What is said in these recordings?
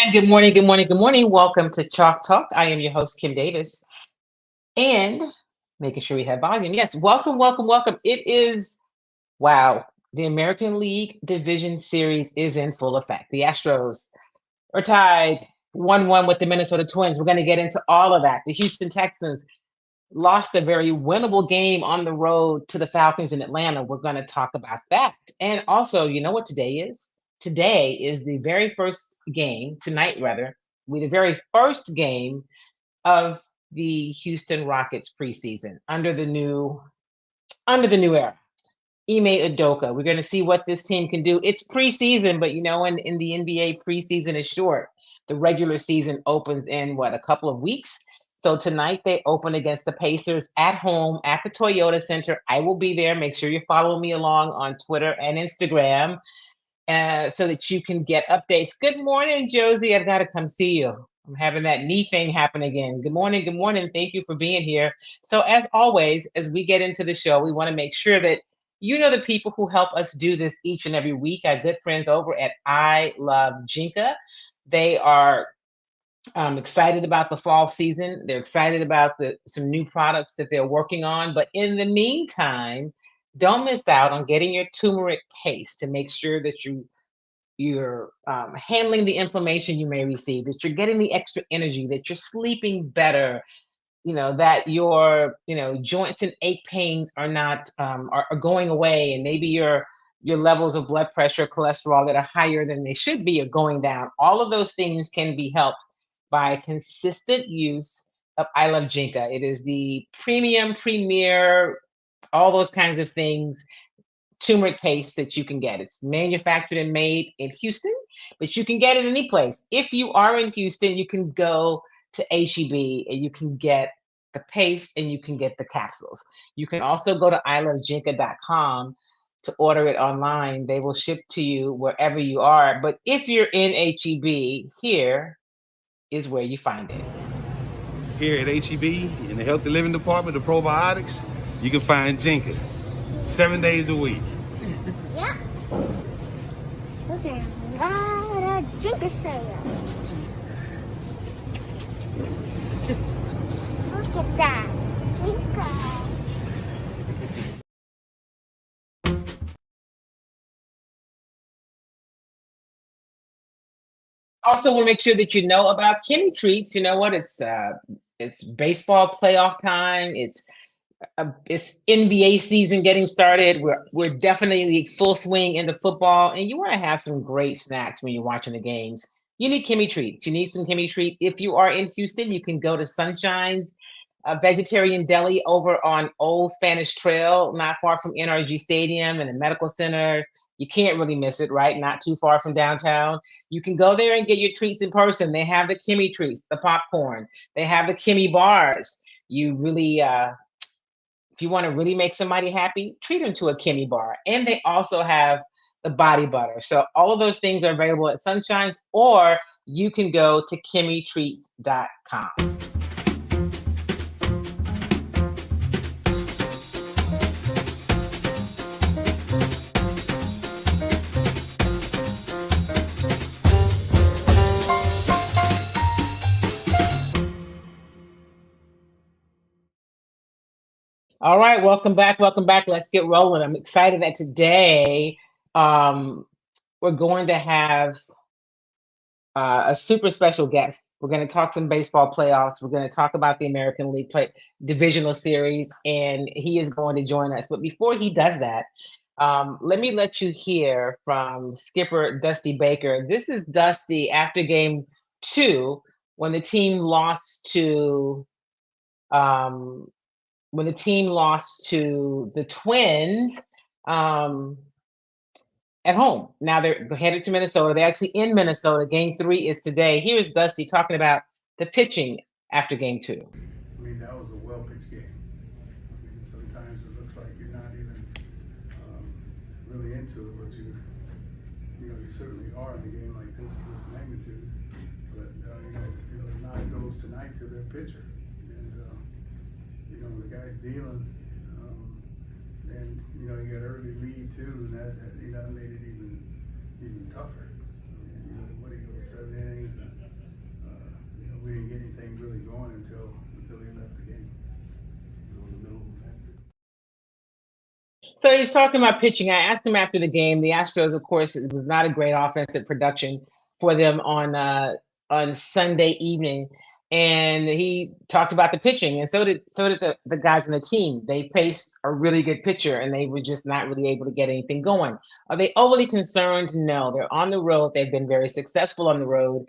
And good morning, good morning, good morning. Welcome to Chalk Talk. I am your host, Kim Davis, and making sure we have volume. Yes, welcome, welcome, welcome. It is, wow, the American League Division Series is in full effect. The Astros are tied 1-1 with the Minnesota Twins. We're going to get into all of that. The Houston Texans lost a very winnable game on the road to the Falcons in Atlanta. We're going to talk about that. And also, you know what today is? Today is the very first game, tonight rather, the very first game of the Houston Rockets preseason under the new era. Ime Udoka. We're going to see what this team can do. It's preseason, but in the NBA, preseason is short. The regular season opens in a couple of weeks. So tonight they open against the Pacers at home at the Toyota Center. I will be there. Make sure you follow me along on Twitter and Instagram so that you can get updates. Good morning, Josie. I've got to come see you. I'm having that knee thing happen again. Good morning. Good morning. Thank you for being here. So as always, as we get into the show, we want to make sure that you know the people who help us do this each and every week, our good friends over at I Love Jinka. They are excited about the fall season. They're excited about some new products that they're working on. But in the meantime, don't miss out on getting your turmeric paste to make sure that you're handling the inflammation you may receive, that you're getting the extra energy, that you're sleeping better, that your joints and ache pains are not are going away, and maybe your levels of blood pressure, cholesterol that are higher than they should be are going down. All of those things can be helped by consistent use of I Love Jinka. It is the premium, premier, all those kinds of things turmeric paste that you can get. It's manufactured and made in Houston, but you can get it any place. If you are in Houston, you can go to HEB and you can get the paste and you can get the capsules. You can also go to ilovejinka.com to order it online. They will ship to you wherever you are. But if you're in HEB, here is where you find it. Here at HEB in the Healthy Living Department of Probiotics, you can find Jinka 7 days a week. Yeah. Look at a lot of Jinka sale. Look at that. Jinka. Also, want to make sure that you know about Kimmy Treats. You know what? It's baseball playoff time. It's NBA season getting started. We're definitely full swing into football, and you want to have some great snacks when you're watching the games. You need Kimmy Treats. You need some Kimmy Treats. If you are in Houston, you can go to Sunshine's Vegetarian Deli over on Old Spanish Trail, not far from NRG Stadium and the Medical Center. You can't really miss it, right? Not too far from downtown. You can go there and get your treats in person. They have the Kimmy Treats, the popcorn. They have the Kimmy bars. You really if you want to really make somebody happy, treat them to a Kimmy bar. And they also have the body butter. So all of those things are available at Sunshine's, or you can go to kimmytreats.com. All right, welcome back. Welcome back. Let's get rolling. I'm excited that today we're going to have a super special guest. We're going to talk some baseball playoffs. We're going to talk about the American League Divisional Series, and he is going to join us. But before he does that, let me let you hear from skipper Dusty Baker. This is Dusty after game 2 when the team lost to the Twins at home. Now they're headed to Minnesota. They're actually in Minnesota. Game 3 is today. Here's Dusty talking about the pitching after game 2. I mean, that was a well-pitched game. I mean, sometimes it looks like you're not even really into it, but you certainly are in a game like this magnitude. But the nod goes tonight to their pitcher, and the guy's dealing, and you got early lead too, and that made it even tougher. I mean, what are you 7 innings, and we didn't get anything really going until he left the game. So he's talking about pitching. I asked him after the game. The Astros, of course, it was not a great offensive production for them on Sunday evening, and he talked about the pitching. And so did the guys on the team. They faced a really good pitcher, and they were just not really able to get anything going. Are they overly concerned? No, they're on the road. They've been very successful on the road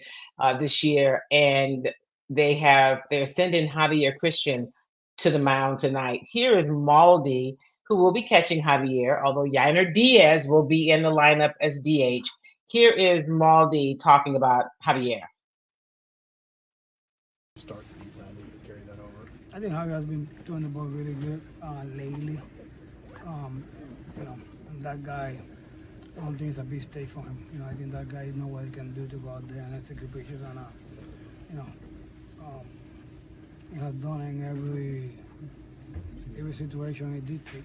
this year, and they're sending Javier Christian to the mound tonight. Here is Maldi, who will be catching Javier, although Yanier Diaz will be in the lineup as DH. Here is Maldi talking about Javier. Starts and he's not able to carry that over. I think Javier's been doing the ball really good lately. That guy, I don't think it's a big stage for him. I think that guy knows what he can do to go out there and execute pitches. And he has done in every situation he did take.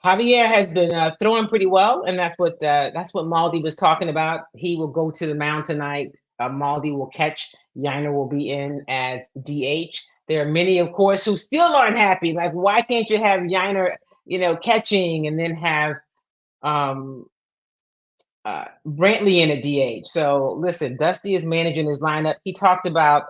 Javier has been throwing pretty well, and that's what Maldi was talking about. He will go to the mound tonight. Maldi will catch. Yanier will be in as DH. There are many, of course, who still aren't happy. Like, why can't you have Yanier, catching and then have Brantley in a DH? So listen, Dusty is managing his lineup. He talked about.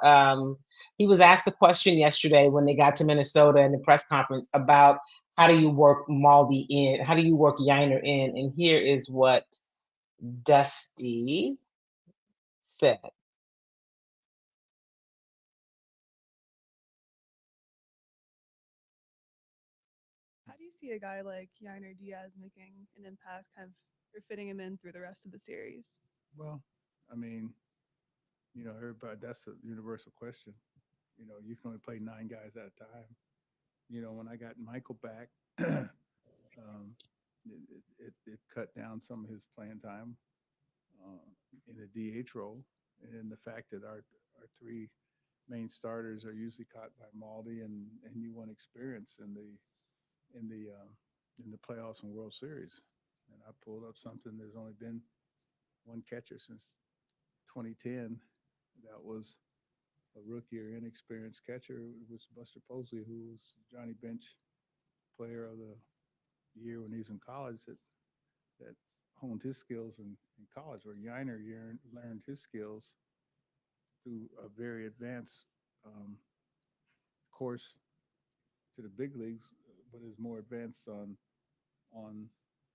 He was asked a question yesterday when they got to Minnesota in the press conference about how do you work Maldi in? How do you work Yanier in? And here is what Dusty said. How do you see a guy like Yanier Diaz making an impact, kind of, or fitting him in through the rest of the series? Well, I mean, everybody, that's a universal question. You can only play 9 guys at a time. When I got Michael back, it cut down some of his playing time in the DH role, and the fact that our 3 main starters are usually caught by Maldi, and you want experience in the playoffs and World Series. And I pulled up something. There's only been one catcher since 2010 that was a rookie or inexperienced catcher. It was Buster Posey, who was Johnny Bench Player of the Year when he was in college, that honed his skills in college, where Yanier learned his skills through a very advanced course to the big leagues, but is more advanced on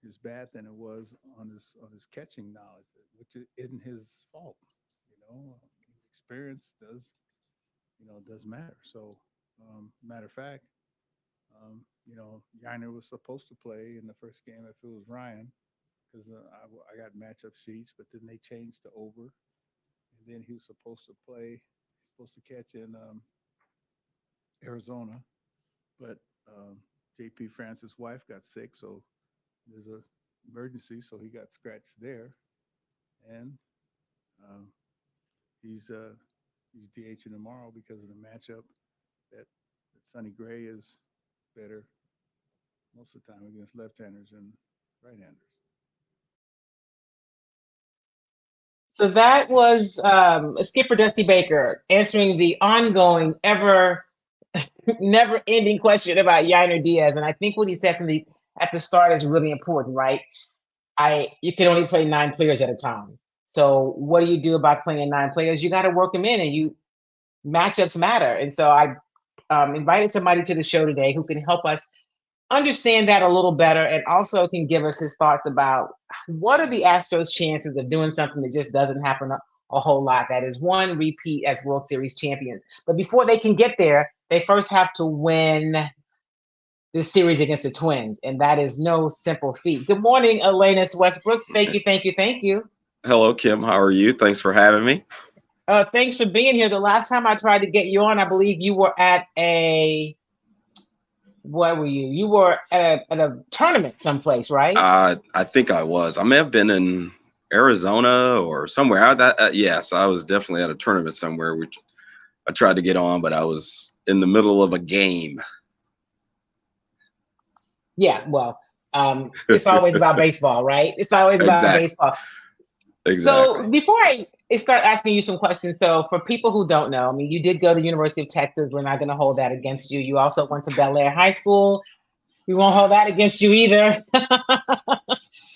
his bat than it was on his catching knowledge, which isn't his fault. Experience does matter. So, matter of fact, Yanier was supposed to play in the first game if it was Ryan, because I got matchup sheets, but then they changed to over, and then he was supposed to play. He's supposed to catch in Arizona, but JP Francis' wife got sick, so there's an emergency, so he got scratched there, and he's DHing tomorrow because of the matchup that Sonny Gray is better most of the time against left-handers and right-handers. So that was skipper Dusty Baker answering the ongoing, never-ending question about Yanier Diaz. And I think what he said at the start is really important, right? You can only play 9 players at a time. So what do you do about playing 9 players? You got to work them in, and matchups matter. And so I invited somebody to the show today who can help us understand that a little better, and also can give us his thoughts about what are the Astros' chances of doing something that just doesn't happen a whole lot. That is, 1, repeat as World Series champions. But before they can get there, they first have to win this series against the Twins, and that is no simple feat. Good morning, Elanis Westbrooks. Thank you. Hello, Kim. How are you? Thanks for having me. Thanks for being here. The last time I tried to get you on, I believe you were at where were you? You were at a tournament someplace, right? I think I was. I may have been in Arizona or somewhere. Yes, I was definitely at a tournament somewhere, which I tried to get on, but I was in the middle of a game. Yeah, well, It's always about baseball, right? It's always about Exactly. baseball. Exactly. So before I start asking you some questions, so for people who don't know, I mean, you did go to the University of Texas. We're not going to hold that against you. You also went to Bel Air High School. We won't hold that against you either.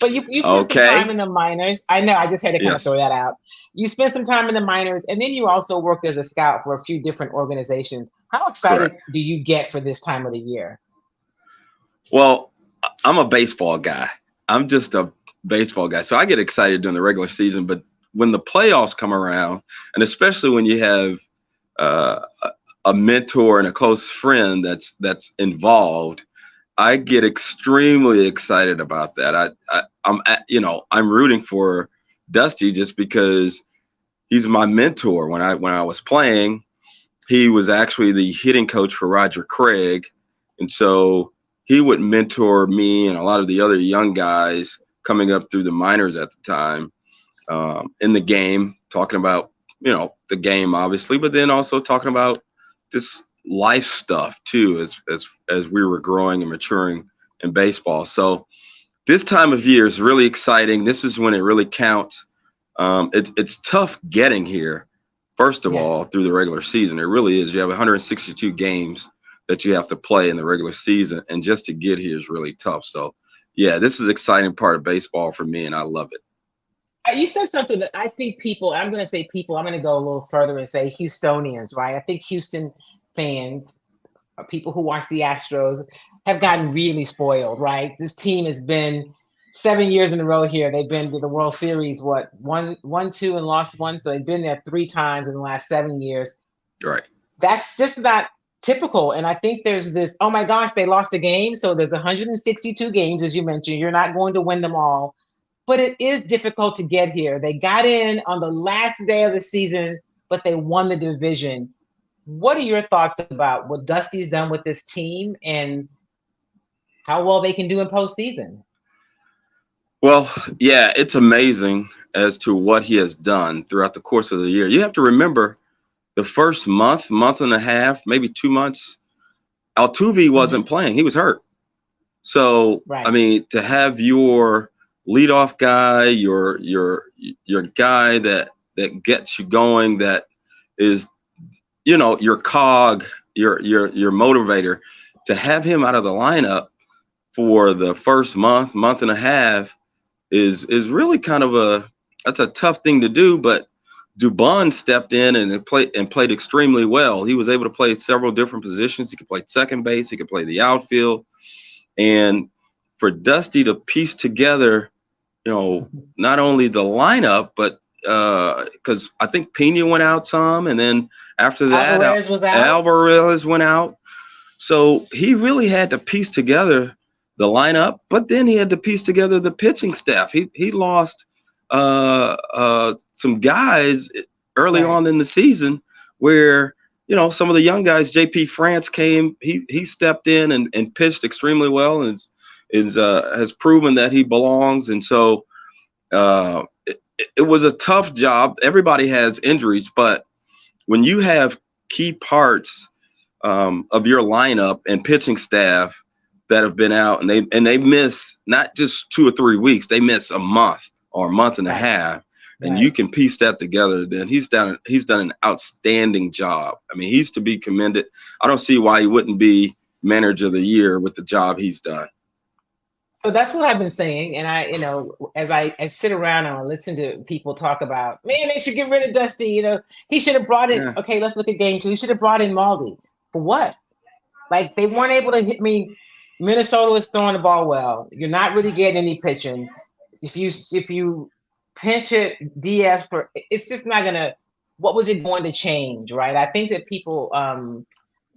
But you spent some time Okay. in the minors. I know, I just had to kind of Yes. throw that out. You spent some time in the minors, and then you also worked as a scout for a few different organizations. How excited Correct. do you get for this time of the year? Well, I'm a baseball guy. I'm just a baseball guy. So I get excited during the regular season, but when the playoffs come around, and especially when you have uh, a mentor and a close friend that's involved, I get extremely excited about that. I'm rooting for Dusty just because he's my mentor. When I was playing, he was actually the hitting coach for Roger Craig, and so he would mentor me and a lot of the other young guys coming up through the minors at the time, in the game, talking about the game obviously, but then also talking about this life stuff too, as we were growing and maturing in baseball. So this time of year is really exciting. This is when it really counts. It's tough getting here, first of all, through the regular season. It really is. You have 162 games that you have to play in the regular season, and just to get here is really tough. So yeah, this is an exciting part of baseball for me, and I love it. You said something that I think people, I'm going to say people, I'm going to go a little further and say Houstonians, right? I think Houston fans, or people who watch the Astros, have gotten really spoiled, right? This team has been 7 years in a row here. They've been to the World Series, won 2 and lost 1. So they've been there 3 times in the last 7 years. Right. That's just not typical. And I think there's this, oh my gosh, they lost a game. So there's 162 games, as you mentioned. You're not going to win them all. But it is difficult to get here. They got in on the last day of the season, but they won the division. What are your thoughts about what Dusty's done with this team and how well they can do in postseason? Well, yeah, it's amazing as to what he has done throughout the course of the year. You have to remember the first month and a half, maybe 2 months, Altuve wasn't playing. He was hurt. So, Right. I mean, to have your leadoff guy, your guy that gets you going, that is, your cog, your motivator, to have him out of the lineup for the first month and a half is really kind of that's a tough thing to do. But Dubon stepped in and played extremely well. He was able to play several different positions. He could play second base. He could play the outfield. And for Dusty to piece together, not only the lineup, but because I think Pena went out some, and then after that, Alvarez went out. So he really had to piece together the lineup, but then he had to piece together the pitching staff. He lost some guys early on in the season where, some of the young guys, JP France came, he stepped in and pitched extremely well, and has proven that he belongs. And so it was a tough job. Everybody has injuries, but when you have key parts of your lineup and pitching staff that have been out, and they miss not just 2 or 3 weeks, they miss a month or a month and a half, and you can piece that together, then he's done an outstanding job. I mean, he's to be commended. I don't see why he wouldn't be manager of the year with the job he's done. So that's what I've been saying. And as I sit around and I listen to people talk about, man, they should get rid of Dusty. He should have brought in, okay, let's look at game 2. He should have brought in Maldi. For what? Like, they weren't able to hit me. Minnesota is throwing the ball well. You're not really getting any pitching. If you pinch it, Diaz, it's just not gonna. What was it going to change, right? I think that people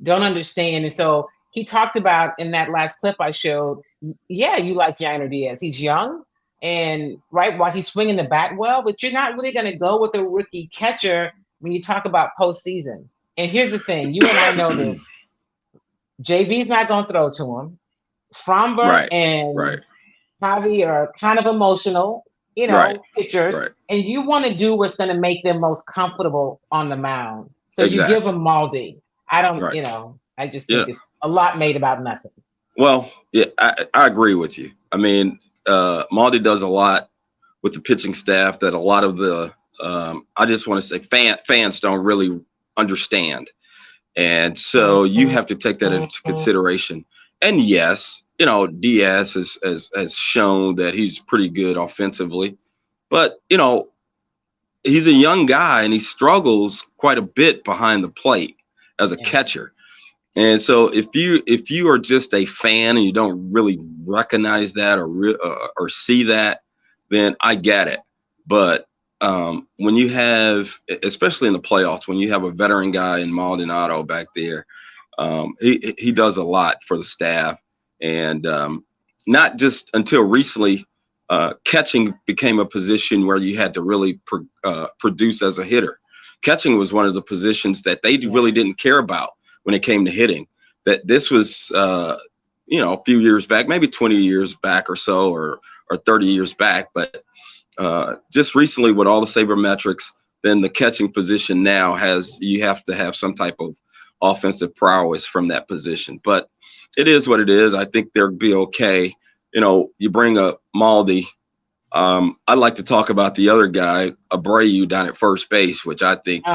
don't understand, and so he talked about in that last clip I showed. Yeah, you like Yanier Diaz. He's young, and while he's swinging the bat well, but you're not really gonna go with a rookie catcher when you talk about postseason. And here's the thing: you and I know this. JV's not gonna throw to him. Fromber and Javi are kind of emotional, pitchers, and you want to do what's going to make them most comfortable on the mound. So you give them Maldi. I don't, I just think it's a lot made about nothing. Well, yeah, I agree with you. I mean, Maldi does a lot with the pitching staff that a lot of the I just want to say fans don't really understand. And so you have to take that into consideration. And yes, you know, Diaz has shown that he's pretty good offensively, but you know, he's a young guy and he struggles quite a bit behind the plate as a catcher. And so if you are just a fan and you don't really recognize that or see that, then I get it. But when you have, especially in the playoffs, when you have a veteran guy in Maldonado back there, he does a lot for the staff. And not just until recently, catching became a position where you had to really produce as a hitter. Catching was one of the positions that they really didn't care about when it came to hitting. That this was, you know, a few years back, maybe 20 years back or so, or 30 years back. But just recently with all the sabermetrics, then the catching position now you have to have some type of offensive prowess from that position. But it is what it is. I think they'll be okay. You know, you bring a Maldi. I'd like to talk about the other guy, Abreu, down at first base, which I think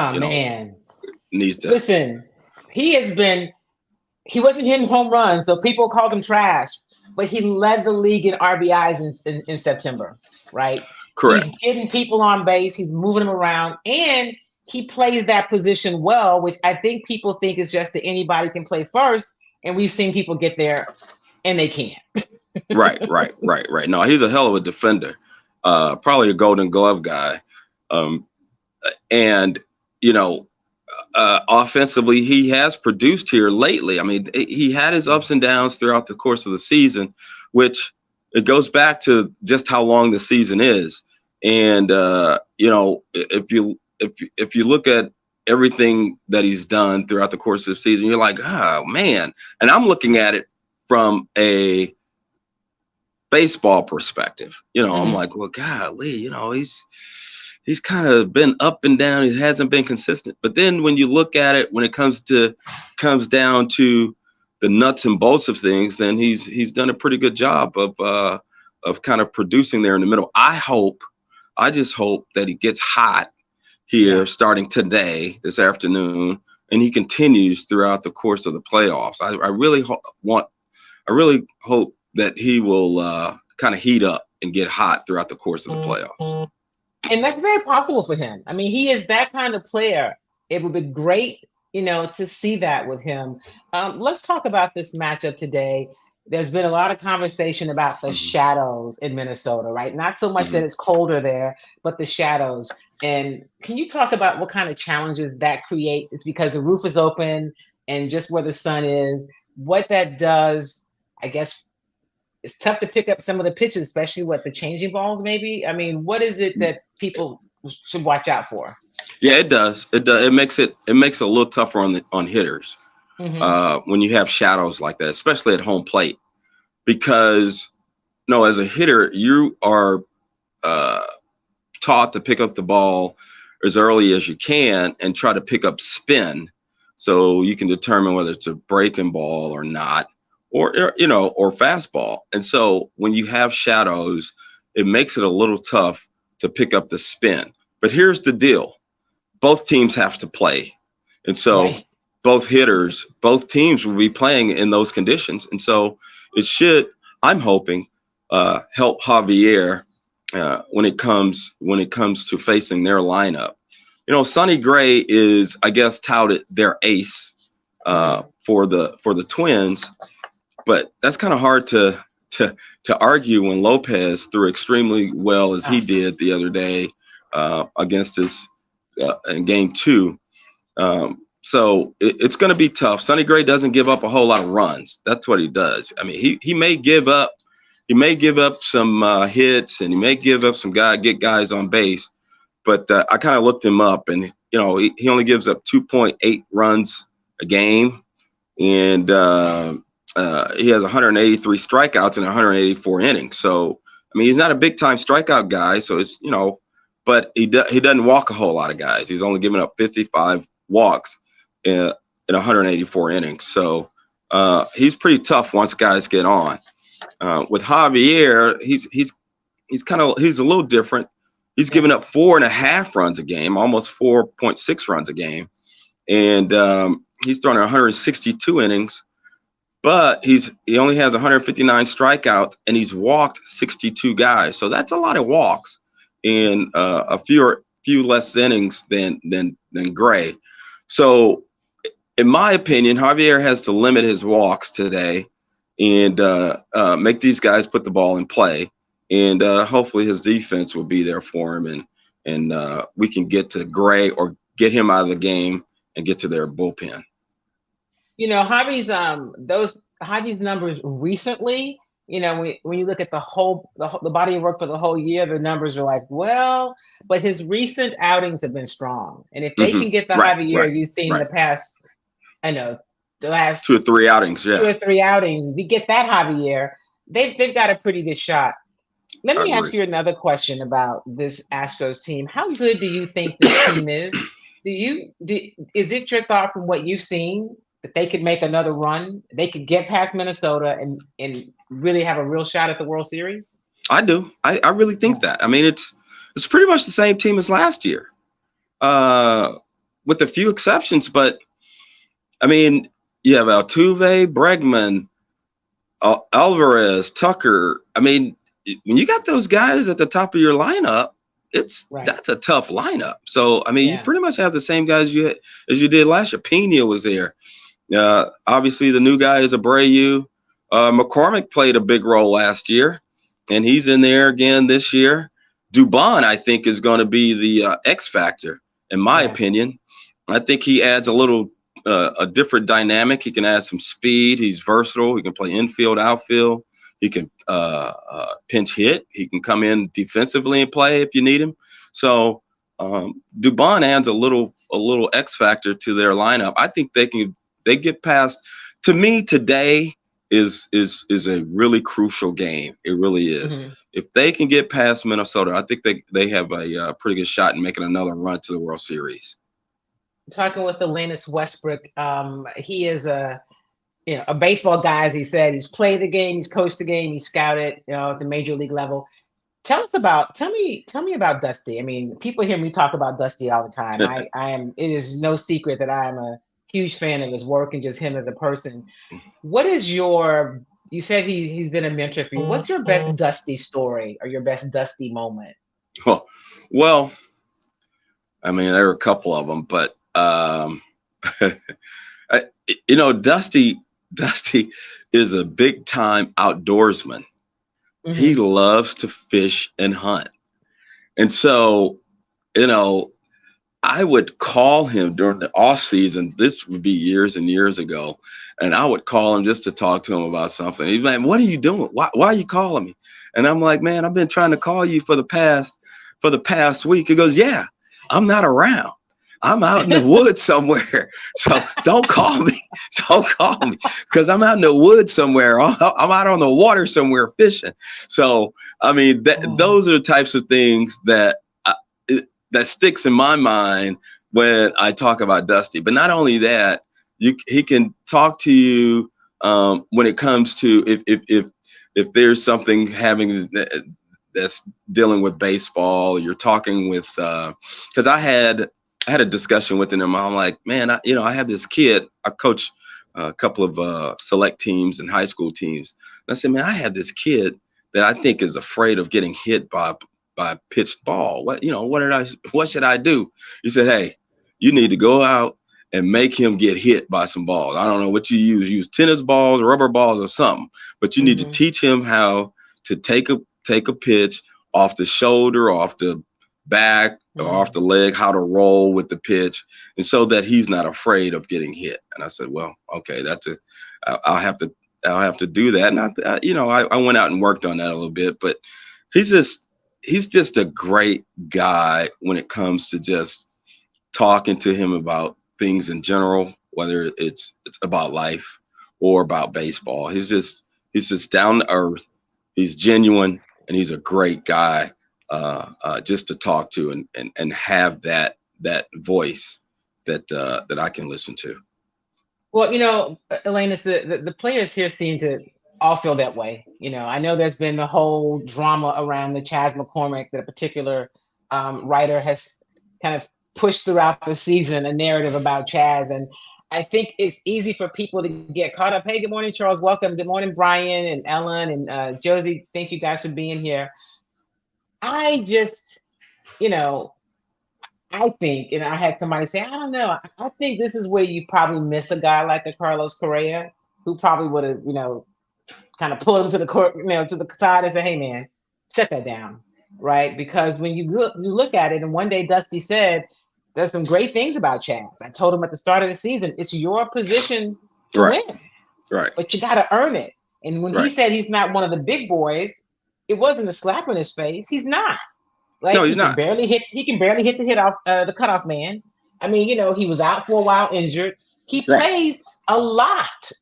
needs to listen. He wasn't hitting home runs, so people called him trash, but he led the league in RBIs in September, right? Correct. He's getting people on base, he's moving them around, and he plays that position well, which I think people think is just that anybody can play first, and we've seen people get there, and they can't. Right. No, he's a hell of a defender, probably a Golden Glove guy, and you know, offensively, he has produced here lately. I mean, he had his ups and downs throughout the course of the season, which it goes back to just how long the season is. And you know, if you look at everything that he's done throughout the course of the season, you're like, oh man. And I'm looking at it from a baseball perspective. You know, I'm like, well, golly, you know, he's kind of been up and down. He hasn't been consistent. But then when you look at it, when it comes down to the nuts and bolts of things, then he's done a pretty good job of kind of producing there in the middle. I just hope that he gets hot here starting today, this afternoon, and he continues throughout the course of the playoffs. I really hope that he will kind of heat up and get hot throughout the course of the playoffs. And that's very possible for him. I mean, he is that kind of player. It would be great, you know, to see that with him. Let's talk about this matchup today. There's been a lot of conversation about the shadows in Minnesota, right? Not so much that it's colder there, but the shadows. And can you talk about what kind of challenges that creates? It's because the roof is open and just where the sun is, what that does, I guess, it's tough to pick up some of the pitches, especially the changing balls, maybe. I mean, what is it that people should watch out for? Yeah, it does. It makes it a little tougher on hitters when you have shadows like that, especially at home plate, because as a hitter, you are taught to pick up the ball as early as you can and try to pick up spin, so you can determine whether it's a breaking ball or not. Or fastball. And so when you have shadows, it makes it a little tough to pick up the spin. But here's the deal. Both teams have to play. And so both teams will be playing in those conditions. And so it should, I'm hoping, help Javier when it comes to facing their lineup. You know, Sonny Gray is, I guess, touted their ace for the Twins. But that's kind of hard to argue when Lopez threw extremely well as he did the other day against us in Game 2. So it's going to be tough. Sonny Gray doesn't give up a whole lot of runs. That's what he does. I mean, he may give up some hits, and he may give up get guys on base. But I kind of looked him up, and he only gives up 2.8 runs a game, and he has 183 strikeouts in 184 innings. So, I mean, he's not a big time strikeout guy. So it's, but he doesn't walk a whole lot of guys. He's only given up 55 walks in 184 innings. So he's pretty tough once guys get on. With Javier, he's a little different. He's giving up 4.5 runs a game, almost 4.6 runs a game, and he's thrown 162 innings. But he only has 159 strikeouts, and he's walked 62 guys. So that's a lot of walks and a few less innings than Gray. So, in my opinion, Javier has to limit his walks today and make these guys put the ball in play. And hopefully his defense will be there for him, and we can get to Gray or get him out of the game and get to their bullpen. You know, Javi's numbers recently, you know, when you look at the body of work for the whole year, the numbers are like, well, but his recent outings have been strong. And if they can get the Javier you've seen the past, the last 2 or 3 outings, 2 or 3 outings, if we get that Javier, they've got a pretty good shot. Let me ask you another question about this Astros team. How good do you think this team is? Is it your thought from what you've seen that they could make another run? They could get past Minnesota and really have a real shot at the World Series? I do. I really think that. I mean, it's pretty much the same team as last year, with a few exceptions. But I mean, you have Altuve, Bregman, Alvarez, Tucker. I mean, when you got those guys at the top of your lineup, that's a tough lineup. So I mean, you pretty much have the same guys as you did last year. Pena was there. Obviously, the new guy is Abreu. McCormick played a big role last year, and he's in there again this year. Dubon, I think, is going to be the X factor, in my opinion. I think he adds a different dynamic. He can add some speed. He's versatile. He can play infield, outfield. He can pinch hit. He can come in defensively and play if you need him. So Dubon adds a little X factor to their lineup. I think they get past. To me, today is a really crucial game. It really is. If they can get past Minnesota, I think they have a pretty good shot in making another run to the World Series. Talking with Elanis Westbrook, he is a baseball guy, as he said. He's played the game, he's coached the game, he's scouted, at the major league level. Tell me about Dusty. I mean, people hear me talk about Dusty all the time. It is no secret that I am a huge fan of his work and just him as a person. What is you said he's been a mentor for you. What's your best Dusty story or your best Dusty moment? Well, I mean, there are a couple of them, but Dusty is a big time outdoorsman. He loves to fish and hunt. And so, I would call him during the off season. This would be years and years ago. And I would call him just to talk to him about something. He's like, "What are you doing? Why are you calling me?" And I'm like, "Man, I've been trying to call you for the past week." He goes, "Yeah, I'm not around. I'm out in the woods somewhere. So don't call me. Don't call me because I'm out in the woods somewhere. I'm out on the water somewhere fishing." So, I mean, those are the types of things that sticks in my mind when I talk about Dusty. But not only that, he can talk to you when it comes to if there's something that's dealing with baseball. You're talking with because I had a discussion with him. I'm like, "Man, I have this kid. I coach a couple of select teams and high school teams. And I said, man, I have this kid that I think is afraid of getting hit by a pitched ball. What should I do?" He said, "Hey, you need to go out and make him get hit by some balls. I don't know what you use tennis balls, rubber balls, or something, but you need to teach him how to take a pitch off the shoulder, off the back, or off the leg, how to roll with the pitch, and so that he's not afraid of getting hit." And I said, "Well, okay, I'll have to do that." And I went out and worked on that a little bit, but he's just a great guy when it comes to just talking to him about things in general, whether it's about life or about baseball. He's just down to earth. He's genuine, and he's a great guy just to talk to and have that voice that I can listen to. Well, Elanis, the players here seem to all feel that way. I know there's been the whole drama around the Chaz McCormick that a particular writer has kind of pushed throughout the season, a narrative about Chaz. And I think it's easy for people to get caught up. Hey, good morning, Charles. Welcome. Good morning, Brian and Ellen and Josie. Thank you guys for being here. I just, I think, and I had somebody say, I don't know. I think this is where you probably miss a guy like a Carlos Correa, who probably would have, kind of pulled him to the court, to the side and say, "Hey, man, shut that down," right? Because when you look at it, and one day Dusty said, "There's some great things about Chaz." I told him at the start of the season, it's your position to win, right? But you got to earn it. And when he Right. said he's not one of the big boys, it wasn't a slap in his face. He's not. Like, No, he's he can not. barely hit. He can barely hit the cutoff man. I mean, he was out for a while, injured. He Right. plays a lot,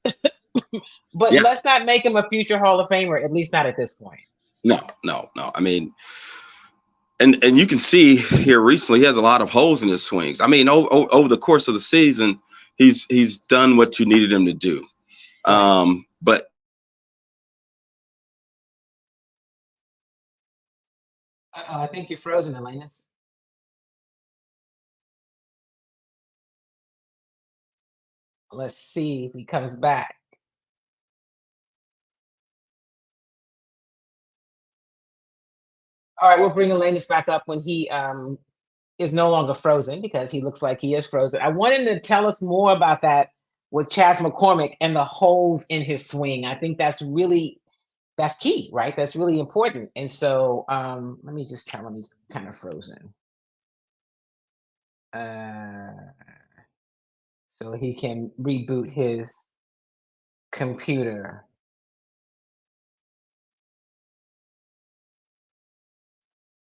but Yeah. let's not make him a future Hall of Famer. At least not at this point. No. I mean, and you can see here recently he has a lot of holes in his swings. I mean, over the course of the season, he's done what you needed him to do. But I think you're frozen, Elanis. Let's see if he comes back. All right, we'll bring Elanis back up when he is no longer frozen, because he looks like he is frozen. I want him to tell us more about that with Chaz McCormick and the holes in his swing. I think that's key, right? That's really important. And so let me just tell him he's kind of frozen. So he can reboot his computer.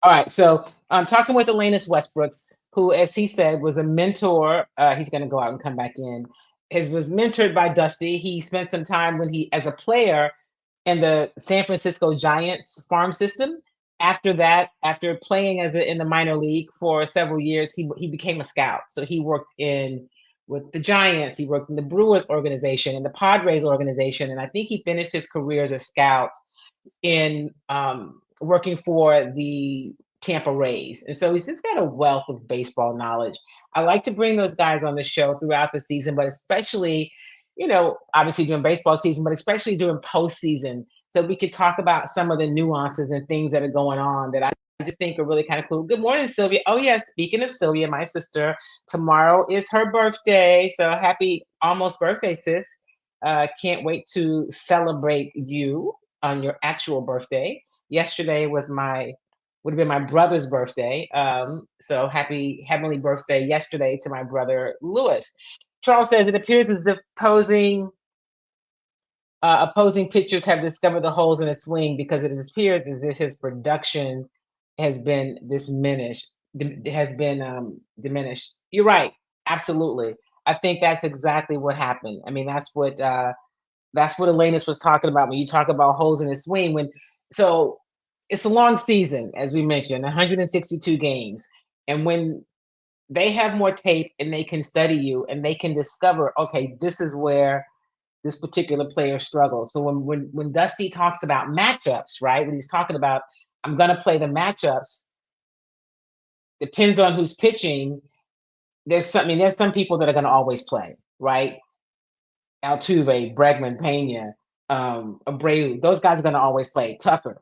All right, so I'm talking with Elanis Westbrooks, who, as he said, was a mentor. He's going to go out and come back in. Was mentored by Dusty. He spent some time as a player in the San Francisco Giants farm system. After that, after playing in the minor league for several years, he became a scout. So he worked with the Giants. He worked in the Brewers organization and the Padres organization, and I think he finished his career as a scout in working for the Tampa Rays. And so he's just got a wealth of baseball knowledge. I like to bring those guys on the show throughout the season, but especially, obviously during baseball season, but especially during postseason, so we could talk about some of the nuances and things that are going on that I just think are really kind of cool. Good morning, Sylvia. Oh, yeah, speaking of Sylvia, my sister, tomorrow is her birthday. So happy almost birthday, sis. Can't wait to celebrate you on your actual birthday. Yesterday would have been my brother's birthday. So happy heavenly birthday yesterday to my brother Lewis. Charles says it appears as if opposing pitchers have discovered the holes in his swing, because it appears as if his production has been diminished. You're right, absolutely. I think that's exactly what happened. I mean, that's what Elanis was talking about when you talk about holes in his swing. So it's a long season, as we mentioned, 162 games. And when they have more tape and they can study you and they can discover, okay, this is where this particular player struggles. So when Dusty talks about matchups, right? When he's talking about, I'm going to play the matchups, depends on who's pitching. There's some people that are going to always play, right? Altuve, Bregman, Pena, Abreu, those guys are going to always play. Tucker.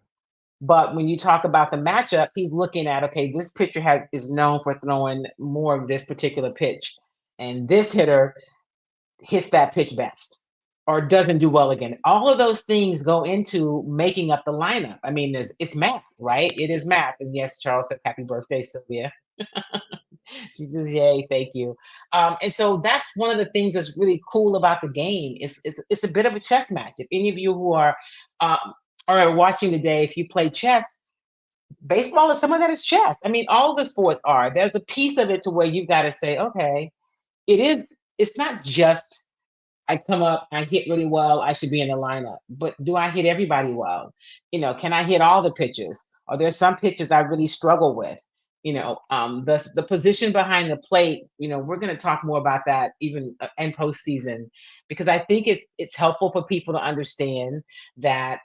But when you talk about the matchup, he's looking at, okay, this pitcher is known for throwing more of this particular pitch, and this hitter hits that pitch best or doesn't do well again. All of those things go into making up the lineup. I mean, it's math, right? It is math. And yes, Charles said, happy birthday, Sylvia. She says, yay, thank you. And so that's one of the things that's really cool about the game. It's a bit of a chess match. If any of you who are watching today, if you play chess, baseball is some of that is chess. I mean, all the sports are. There's a piece of it to where you've got to say, okay, it's not just I come up, I hit really well, I should be in the lineup. But do I hit everybody well? Can I hit all the pitches? Or there's some pitches I really struggle with? the position behind the plate, we're going to talk more about that even in postseason, because I think it's helpful for people to understand that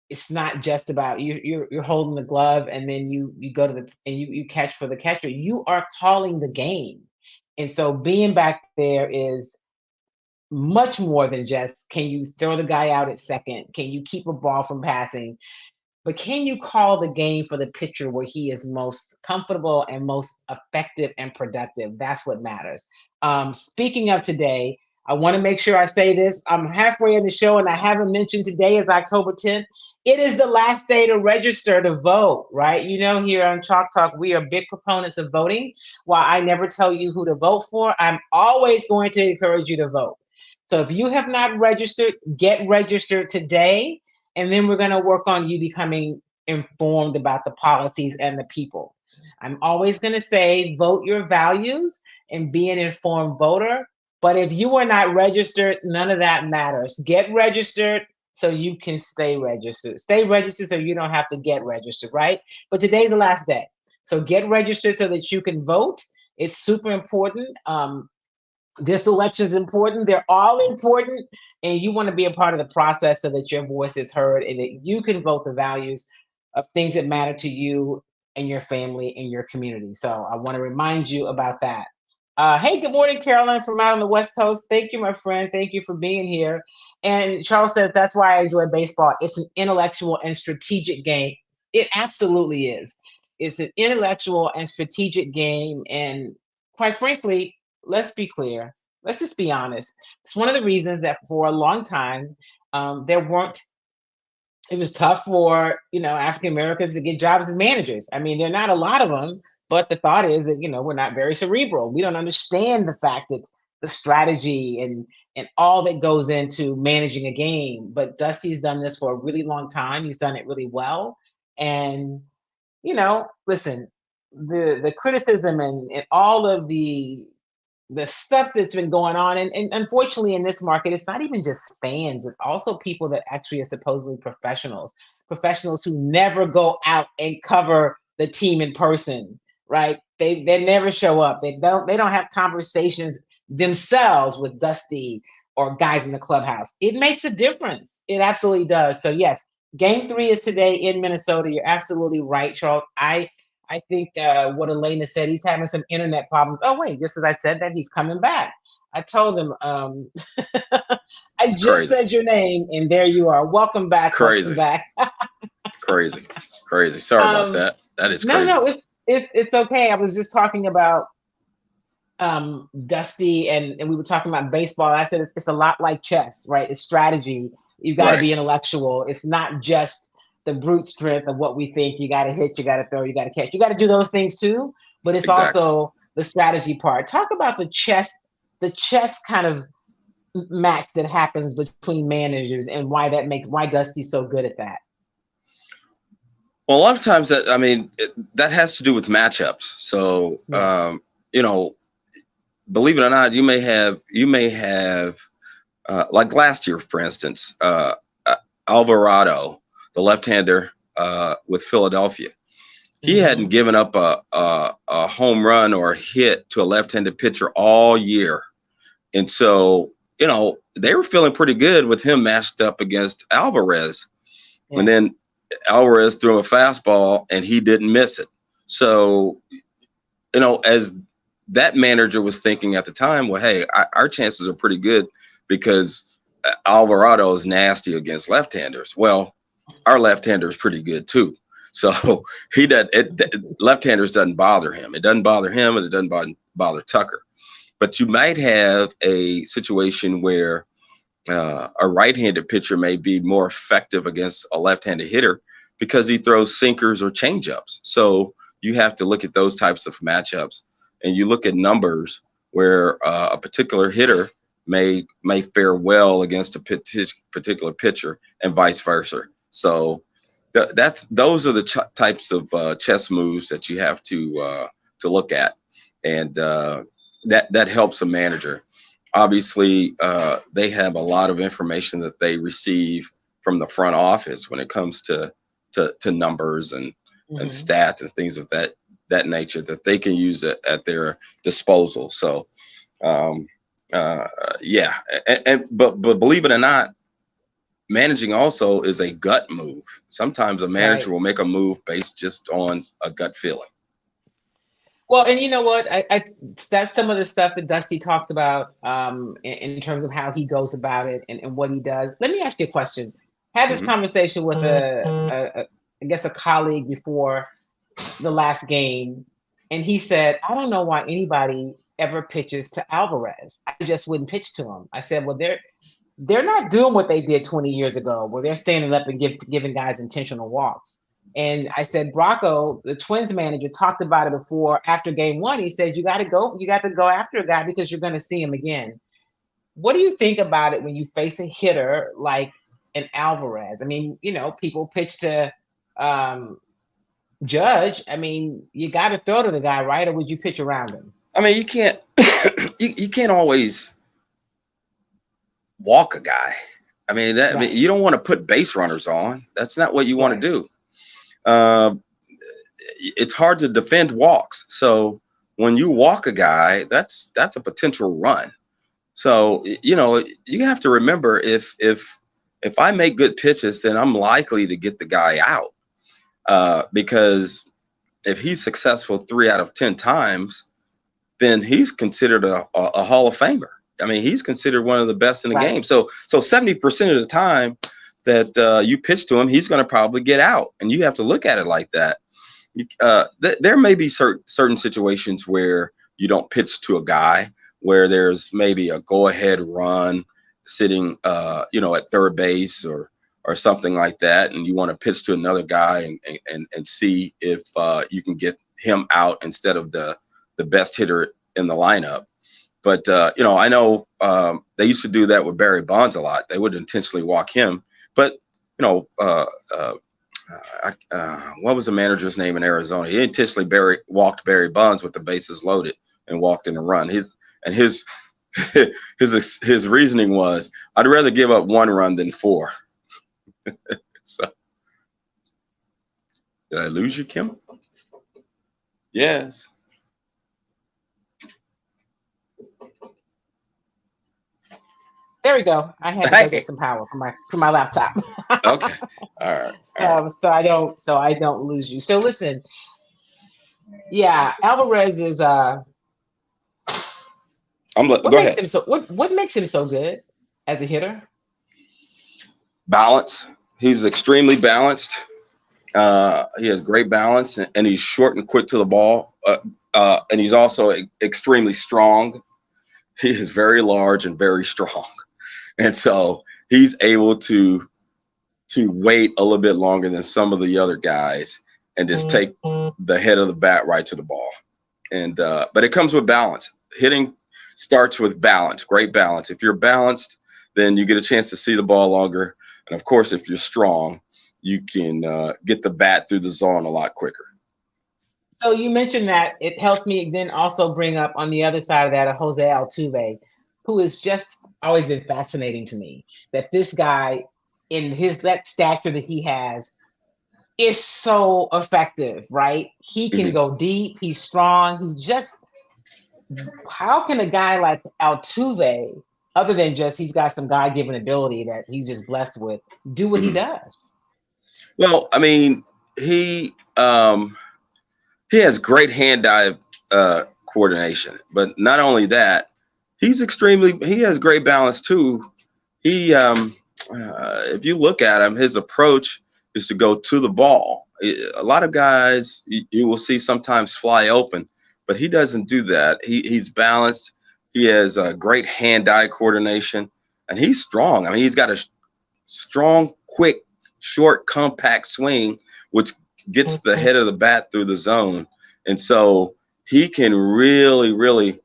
it's not just about you're holding the glove and then you go to you catch for the catcher. You are calling the game. And so being back there is much more than just, can you throw the guy out at second? Can you keep a ball from passing? But can you call the game for the pitcher where he is most comfortable and most effective and productive? That's what matters. Speaking of today, I want to make sure I say this. I'm halfway in the show and I haven't mentioned today is October 10th. It is the last day to register to vote, right? Here on Chalk Talk, we are big proponents of voting. While I never tell you who to vote for, I'm always going to encourage you to vote. So if you have not registered, get registered today. And then we're going to work on you becoming informed about the policies and the people. I'm always going to say, vote your values and be an informed voter. But if you are not registered, none of that matters. Get registered so you can stay registered. Stay registered so you don't have to get registered, right? But today's the last day. So get registered so that you can vote. It's super important. This election is important. They're all important. And you want to be a part of the process so that your voice is heard and that you can vote the values of things that matter to you and your family and your community. So I want to remind you about that. Hey, good morning, Caroline from out on the West Coast. Thank you, my friend. Thank you for being here. And Charles says, that's why I enjoy baseball. It's an intellectual and strategic game. It absolutely is. It's an intellectual and strategic game. And quite frankly, let's be clear. Let's just be honest. It's one of the reasons that for a long time, it was tough for, African Americans to get jobs as managers. I mean, there are not a lot of them, but the thought is that, we're not very cerebral. We don't understand the fact that the strategy and all that goes into managing a game. But Dusty's done this for a really long time. He's done it really well. And, listen, the criticism and all of the stuff that's been going on, and unfortunately in this market, it's not even just fans, it's also people that actually are supposedly professionals who never go out and cover the team in person, right? They never show up. They don't have conversations themselves with Dusty or guys in the clubhouse. It makes a difference. It absolutely does. So yes, game 3 is today in Minnesota. You're absolutely right, Charles. I think what Elena said, he's having some internet problems. Oh, wait, just as I said that, he's coming back. I told him, I just said your name, and there you are. Welcome back. It's crazy. Welcome back. Crazy. Sorry about that. That is crazy. No, it's okay. I was just talking about Dusty, and we were talking about baseball. I said it's a lot like chess, right? It's strategy. You've got to be intellectual. It's not just the brute strength of what we think. You got to hit, you got to throw, you got to catch. You got to do those things too, but it's also the strategy part. Talk about the chess kind of match that happens between managers and why Dusty's so good at that. Well, a lot of times that has to do with matchups. So, believe it or not, you may have like last year, for instance, Alvarado, the left-hander with Philadelphia. He hadn't given up a home run or a hit to a left-handed pitcher all year. And so, they were feeling pretty good with him matched up against Alvarez. Yeah. And then Alvarez threw a fastball and he didn't miss it. So, as that manager was thinking at the time, well, hey, our chances are pretty good because Alvarado is nasty against left-handers. Well, our left-hander is pretty good too. So left-handers doesn't bother him. It doesn't bother him, and it doesn't bother Tucker. But you might have a situation where a right-handed pitcher may be more effective against a left-handed hitter because he throws sinkers or changeups. So you have to look at those types of matchups, and you look at numbers where a particular hitter may fare well against a particular pitcher, and vice versa. So those are the types of chess moves that you have to look at, and that helps a manager. Obviously, they have a lot of information that they receive from the front office when it comes to numbers and stats and things of that nature that they can use it at their disposal. So, yeah, but believe it or not, managing also is a gut move. Sometimes a manager will make a move based just on a gut feeling. Well, and you know what? That's some of the stuff that Dusty talks about in terms of how he goes about it and what he does. Let me ask you a question. I had this conversation with I guess a colleague before the last game, and he said, I don't know why anybody ever pitches to Alvarez. I just wouldn't pitch to him. I said, well, they're not doing what they did 20 years ago, where they're standing up and giving guys intentional walks. And I said, Brocco, the Twins manager, talked about it before after game one. He said, you got to go after a guy because you're going to see him again. What do you think about it when you face a hitter like an Alvarez? I mean, you know, people pitch to Judge. I mean, you got to throw to the guy, right? Or would you pitch around him? I mean, you can't you can't always walk a guy. I mean, I mean, you don't want to put base runners on. That's not what you want to do. It's hard to defend walks. So when you walk a guy, that's a potential run. So, you know, you have to remember if I make good pitches, then I'm likely to get the guy out. Because if he's successful 3 out of 10 times, then he's considered a Hall of Famer. I mean, he's considered one of the best in the game. So 70% of the time that you pitch to him, he's going to probably get out. And you have to look at it like that. There may be certain situations where you don't pitch to a guy, where there's maybe a go-ahead run sitting, you know, at third base or something like that, and you want to pitch to another guy and see if you can get him out instead of the best hitter in the lineup. But, you know, I know they used to do that with Barry Bonds a lot. They would intentionally walk him. But, you know, what was the manager's name in Arizona? He intentionally walked Barry Bonds with the bases loaded and walked in a run. His reasoning was, I'd rather give up 1 run than 4. So, did I lose you, Kim? Yes. There we go. I had to get some power from my laptop. Okay. All right. So I don't lose you. So listen, yeah, Alvarez is go ahead. What makes him so good as a hitter? Balance. He's extremely balanced. He has great balance, and he's short and quick to the ball. And he's also extremely strong. He is very large and very strong. And so he's able to wait a little bit longer than some of the other guys and just take the head of the bat right to the ball. And but it comes with balance. Hitting starts with balance, great balance. If you're balanced, then you get a chance to see the ball longer. And of course, if you're strong, you can get the bat through the zone a lot quicker. So you mentioned that. It helps me then also bring up on the other side of that a Jose Altuve, who has just always been fascinating to me. That this guy, in that stature that he has, is so effective, right? He can go deep. He's strong. He's just, how can a guy like Altuve, other than just he's got some God-given ability that he's just blessed with, do what he does? Well, I mean, he has great hand-eye coordination, but not only that, he has great balance too. He, if you look at him, his approach is to go to the ball. A lot of guys you will see sometimes fly open, but he doesn't do that. He's balanced. He has great hand-eye coordination, and he's strong. I mean, he's got a strong, quick, short, compact swing, which gets the head of the bat through the zone. And so he can really, really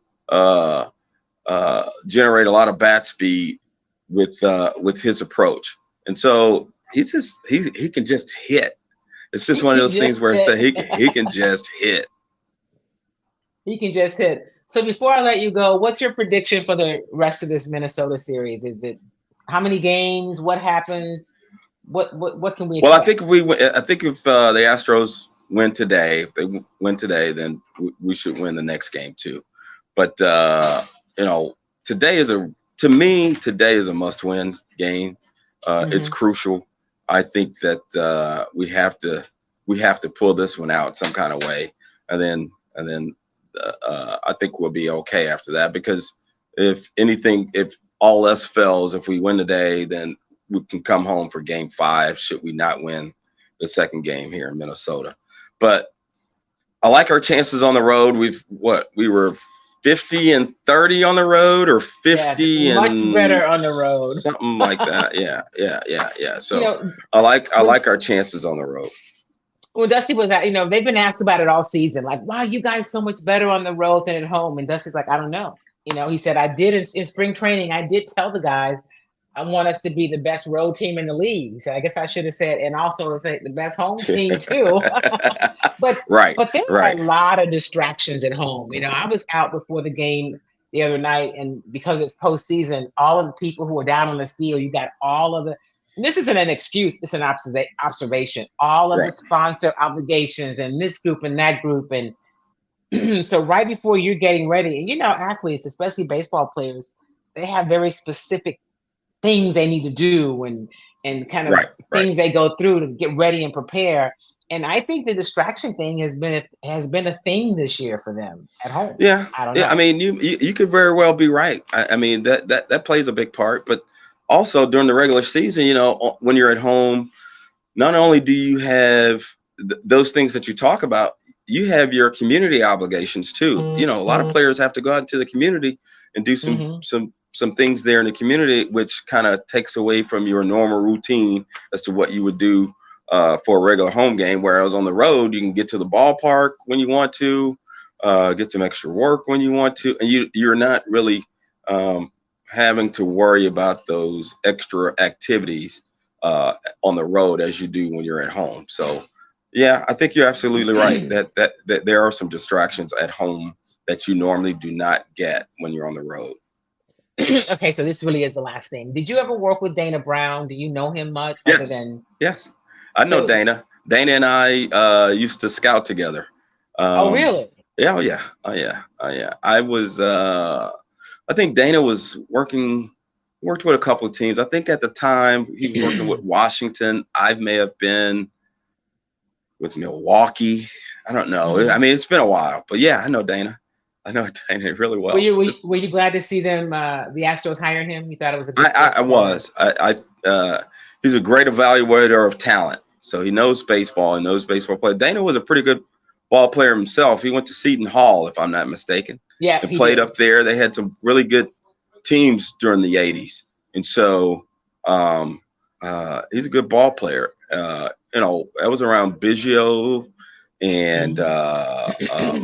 generate a lot of bat speed with his approach. And so he can just hit. It's just one of those things where he can just hit. He can just hit. So before I let you go, what's your prediction for the rest of this Minnesota series? Is it how many games? What happens? What can we expect? Well, I think if the Astros win today, if they win today, then we should win the next game too. But you know, today is a must-win game. It's crucial. I think that we have to pull this one out some kind of way, and then I think we'll be okay after that. Because if all else fails, if we win today, then we can come home for game 5 should we not win the second game here in Minnesota. But I like our chances on the road. We were 50-30 on the road, or 50 and much better on the road, something like that. Yeah. So I like our chances on the road. Well, Dusty was at, they've been asked about it all season. Like, why are you guys so much better on the road than at home? And Dusty's like, I don't know. He said, I did in spring training, I did tell the guys, I want us to be the best road team in the league. So I guess I should have said, and also say the best home team too. But there are a lot of distractions at home. I was out before the game the other night, and because it's postseason, all of the people who are down on the field, you got all of and this isn't an excuse, it's an observation. All of the sponsor obligations and this group and that group. And so right before you're getting ready, and athletes, especially baseball players, they have very specific things they need to do and kind of things they go through to get ready and prepare. And I think the distraction thing has been a thing this year for them at home. Yeah, I don't know. I mean, you could very well be right. I mean, that plays a big part. But also during the regular season, when you're at home, not only do you have those things that you talk about, you have your community obligations too. A lot of players have to go out into the community and do some things there in the community, which kind of takes away from your normal routine as to what you would do for a regular home game. Whereas on the road, you can get to the ballpark when you want to, get some extra work when you want to, and you're not really having to worry about those extra activities on the road as you do when you're at home. So yeah, I think you're absolutely right that there are some distractions at home that you normally do not get when you're on the road. Okay, so this really is the last thing. Did you ever work with Dana Brown? Do you know him much? Yes, I know Dana. Dana and I used to scout together. Oh, really? Yeah, oh yeah. I was. I think Dana worked with a couple of teams. I think at the time he was working with Washington. I may have been with Milwaukee. I don't know. I mean, it's been a while, but yeah, I know Dana. I know Dana really well. Were you glad to see them, the Astros hire him? You thought it was a good I was. He's a great evaluator of talent. So he knows baseball and knows baseball play. Dana was a pretty good ball player himself. He went to Seton Hall, if I'm not mistaken. Yeah. And played up there. They had some really good teams during the 80s. And so he's a good ball player. That was around Biggio and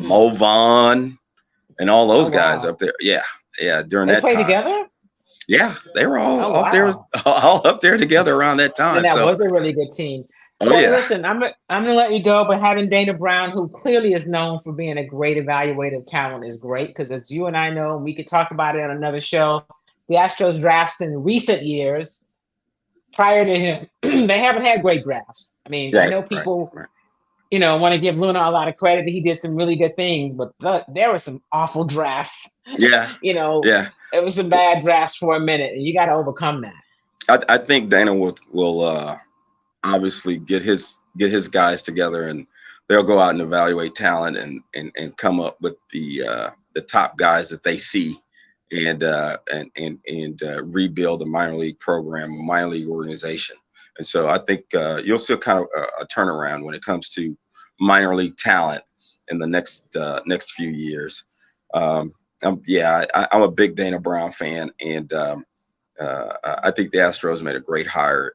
Mo Vaughn and all those guys up there. Yeah. During that time. They played together? Yeah, they were all up there together around that time. And that was a really good team. Listen, I'm gonna let you go, but having Dana Brown, who clearly is known for being a great evaluator of talent, is great, because as you and I know, we could talk about it on another show. The Astros drafts in recent years, prior to him, they haven't had great drafts. I mean, I know people, want to give Luna a lot of credit that he did some really good things, but there were some awful drafts. Yeah. It was some bad drafts for a minute, and you got to overcome that. I think Dana will obviously get his guys together, and they'll go out and evaluate talent and come up with the top guys that they see, and rebuild the minor league program, minor league organization. And so I think you'll see kind of a turnaround when it comes to minor league talent in the next few years. I'm a big Dana Brown fan, and I think the Astros made a great hire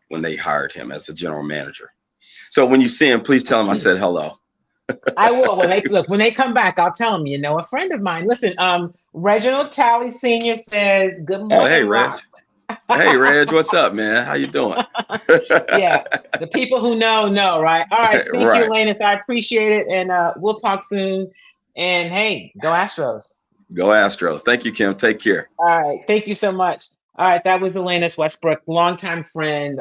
when they hired him as the general manager. So when you see him, please tell him I said hello. I will. When they come back, I'll tell them, a friend of mine. Listen, Reginald Talley Sr. says, good morning. Oh, hey, Reg. Hey, Reg, what's up, man? How you doing? Yeah, the people who know, right? All right, thank you, Elanis. I appreciate it, and we'll talk soon. And hey, go Astros. Go Astros. Thank you, Kim. Take care. All right, thank you so much. All right, that was Elanis Westbrook, longtime friend,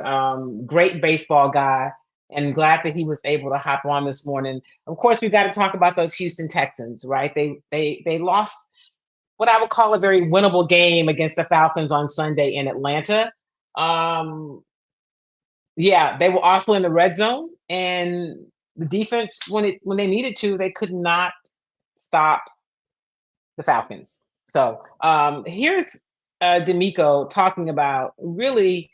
great baseball guy. and glad that he was able to hop on this morning. Of course, we got to talk about those Houston Texans, right? They lost what I would call a very winnable game against the Falcons on Sunday in Atlanta. Yeah, they were awful in the red zone, and the defense, when they needed to, they could not stop the Falcons. So here's DeMeco talking about really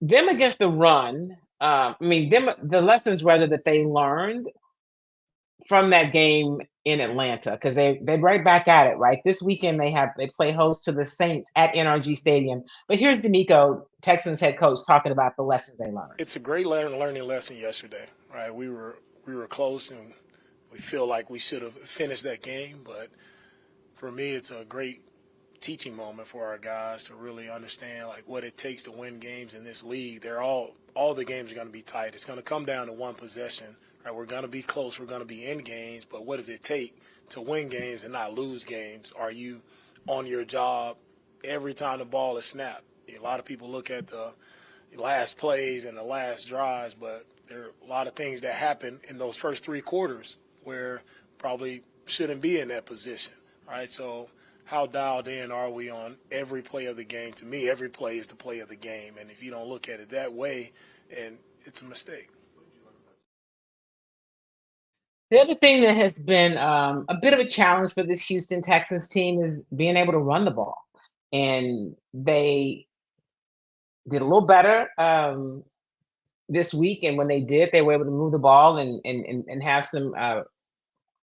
them against the run. The lessons rather that they learned from that game in Atlanta, because they're right back at it, right? This weekend they play host to the Saints at NRG Stadium. But here's DeMeco, Texans head coach, talking about the lessons they learned. It's a great learning lesson yesterday, right? We were close, and we feel like we should have finished that game. But for me, it's a great teaching moment for our guys to really understand like what it takes to win games in this league. They're all the games are going to be tight. It's going to come down to one possession. Right, we're going to be close. We're going to be in games, but what does it take to win games and not lose games? Are you on your job every time the ball is snapped? A lot of people look at the last plays and the last drives, but there are a lot of things that happen in those first three quarters where probably shouldn't be in that position, right? So how dialed in are we on every play of the game? To me, every play is the play of the game, and if you don't look at it that way, and it's a mistake. The other thing that has been a bit of a challenge for this Houston Texans team is being able to run the ball. And they did a little better this week. And when they did, they were able to move the ball and have some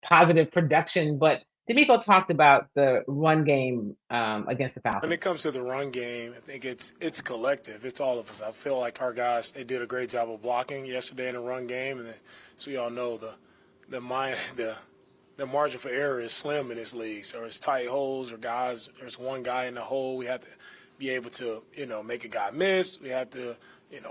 positive production. But DeMeco talked about the run game against the Falcons. When it comes to the run game, I think it's collective. It's all of us. I feel like our guys, they did a great job of blocking yesterday in the run game. And as we all know, the margin for error is slim in this league. So it's tight holes or guys, there's one guy in the hole. We have to be able to, make a guy miss. We have to,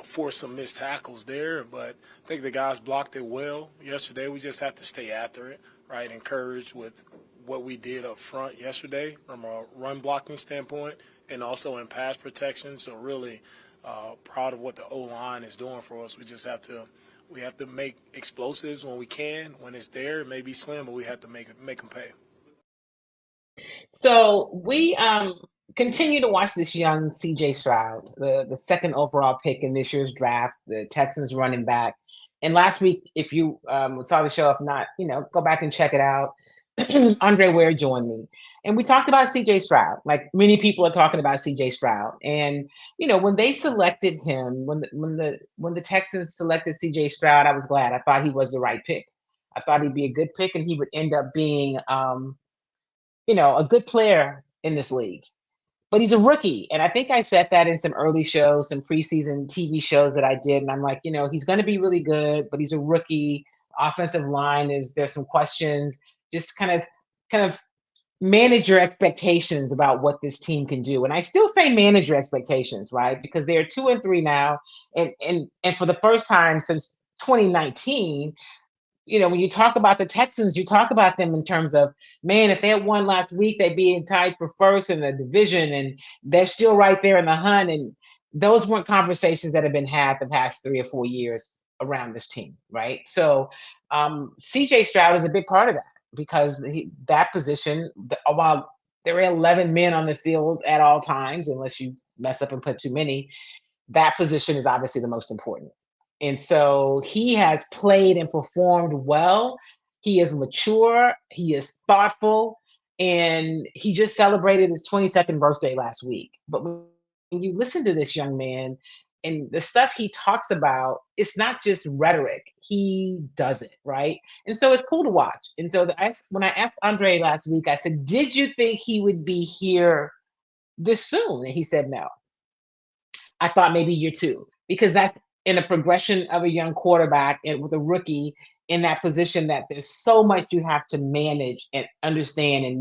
force some missed tackles there. But I think the guys blocked it well yesterday. We just have to stay after it, right? Encouraged with what we did up front yesterday from a run blocking standpoint and also in pass protection. So really proud of what the O-line is doing for us. We just have to make explosives when we can. When it's there, it may be slim, but we have to make them pay. So we continue to watch this young CJ Stroud, the second overall pick in this year's draft, the Texans running back. And last week, if you saw the show, if not, go back and check it out. Andre Ware joined me, and we talked about CJ Stroud. Like many people are talking about CJ Stroud, and when they selected him, when the Texans selected CJ Stroud, I was glad. I thought he was the right pick. I thought he'd be a good pick, and he would end up being, a good player in this league. But he's a rookie, and I think I said that in some early shows, some preseason TV shows that I did, and I'm like, he's going to be really good, but he's a rookie. Offensive line there's some questions. Just kind of manage your expectations about what this team can do. And I still say manage your expectations, right? Because they're 2-3 now. And for the first time since 2019, when you talk about the Texans, you talk about them in terms of, man, if they had won last week, they'd be tied for first in the division, and they're still right there in the hunt. And those weren't conversations that have been had the past 3 or 4 years around this team, right? So CJ Stroud is a big part of that. Because that position, while there are 11 men on the field at all times, unless you mess up and put too many, that position is obviously the most important. And so he has played and performed well. He is mature. He is thoughtful. And he just celebrated his 22nd birthday last week. But when you listen to this young man, and the stuff he talks about, it's not just rhetoric. He does it, right? And so it's cool to watch. And so when I asked Andre last week, I said, did you think he would be here this soon? And he said, no. I thought maybe year 2, because that's in a progression of a young quarterback and with a rookie in that position that there's so much you have to manage and understand and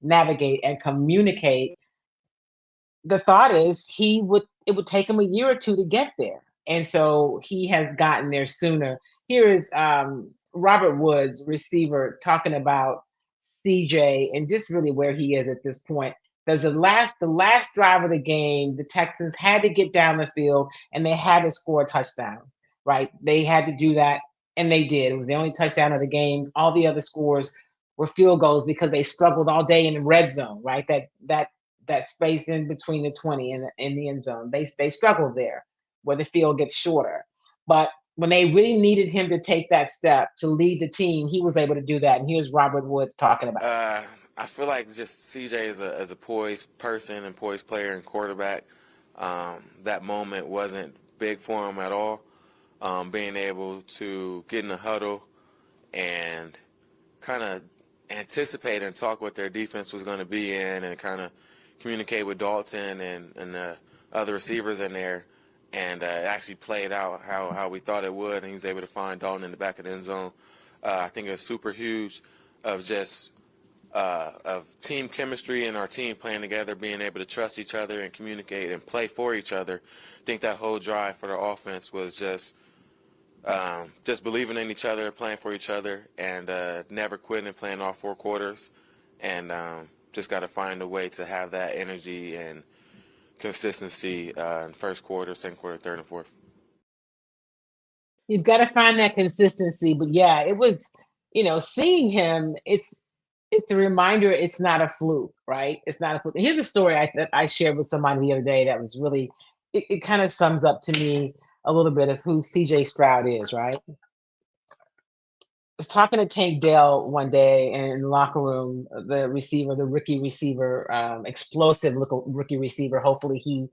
navigate and communicate. The thought is it would take him a year or 2 to get there. And so he has gotten there sooner. Here is Robert Woods, receiver, talking about CJ and just really where he is at this point. There's the last drive of the game, the Texans had to get down the field and they had to score a touchdown. right? They had to do that, and they did. It was the only touchdown of the game. All the other scores were field goals because they struggled all day in the red zone, right? That space in between the 20 and in the end zone. They struggled there where the field gets shorter. But when they really needed him to take that step to lead the team, he was able to do that. And here's Robert Woods talking about it. I feel like just CJ as a poised person and poised player and quarterback. That moment wasn't big for him at all. Being able to get in the huddle and kind of anticipate and talk what their defense was going to be in, and kind of communicate with Dalton and the other receivers in there, and it actually played out how we thought it would, and he was able to find Dalton in the back of the end zone. I think it was super huge of just of team chemistry and our team playing together, being able to trust each other and communicate and play for each other. I think that whole drive for the offense was just believing in each other, playing for each other, and never quitting and playing all 4 quarters. And just got to find a way to have that energy and consistency in first quarter, second quarter, third, and fourth. You've got to find that consistency. But yeah, it was, seeing him, it's a reminder it's not a fluke, right? It's not a fluke. Here's a story that I shared with somebody the other day that was really, it kind of sums up to me a little bit of who CJ Stroud is, right? I was talking to Tank Dell one day in the locker room, the rookie receiver, explosive rookie receiver. Hopefully he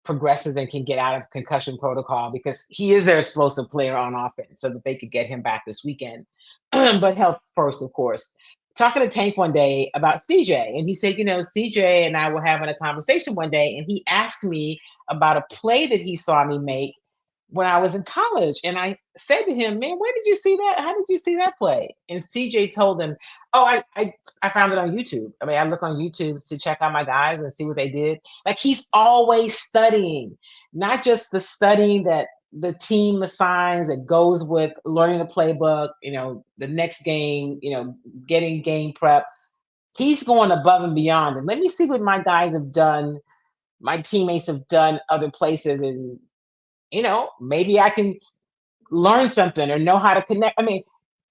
progresses and can get out of concussion protocol, because he is their explosive player on offense, so that they could get him back this weekend. But health first, of course. Talking to Tank one day about CJ, and he said, CJ and I were having a conversation one day, and he asked me about a play that he saw me make when I was in college. And I said to him, man, where did you see that? How did you see that play? And CJ told him, oh, I found it on YouTube. I mean, I look on YouTube to check out my guys and see what they did. Like, he's always studying, not just the studying that the team assigns that goes with learning the playbook, the next game, getting game prep. He's going above and beyond. And let me see what my guys have done, my teammates have done other places, and maybe I can learn something or know how to connect. I mean,